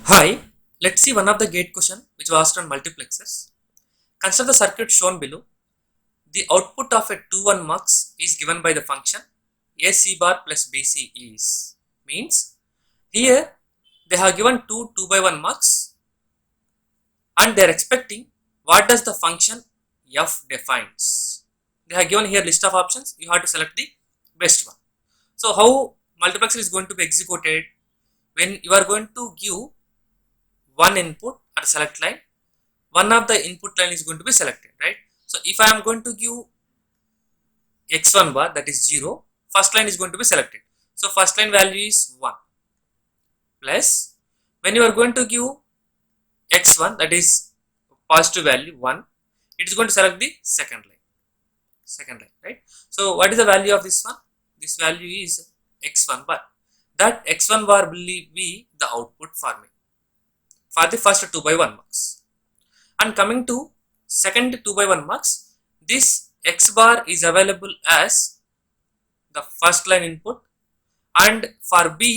Hi, let's see one of the gate question which was asked on multiplexers. Consider the circuit shown below. The output of a 2-1 mux is given by the function AC bar plus BC is. Means here they have given two 2/1 mux and they are expecting what does the function f defines. They have given here list of options. You have to select the best one. So how multiplexer is going to be executed? When you are going to give one input at select line, one of the input line is going to be selected, right? So if I am going to give x1 bar, that is 0, first line is going to be selected. So first line value is 1 plus when you are going to give x1, that is positive value 1, it is going to select the second line, right? So what is the value of this one? This value is x1 bar. That x1 bar will be the output for me for the first 2/1 mux. And coming to second 2/1 mux, this x bar is available as the first line input, and for B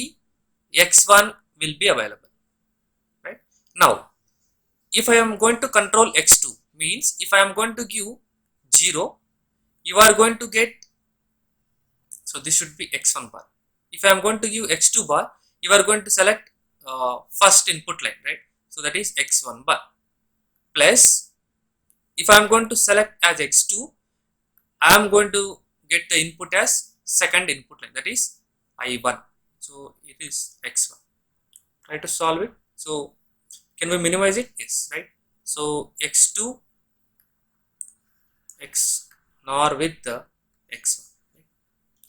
x1 will be available, right? Now if I am going to control x2, means if I am going to give 0, you are going to get, so this should be x1 bar. If I am going to give x2 bar, you are going to select first input line, right? So that is x1 bar plus if I am going to select as x2, I am going to get the input as second input line, that is I1. So it is x1. Try to solve it. So can we minimize it? Yes, right? So x2 x nor with the x1. Right?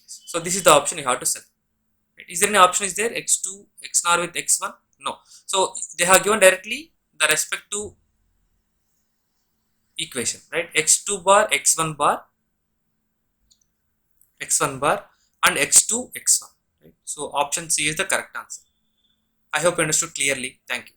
So this is the option you have to select. Right? Is there any option is there? X2 x nor with x1? No. So they have given directly the respective equation, right? X2 bar, x1 bar, x1 bar and x2 x1, right? So option C is the correct answer. I hope you understood clearly. Thank you.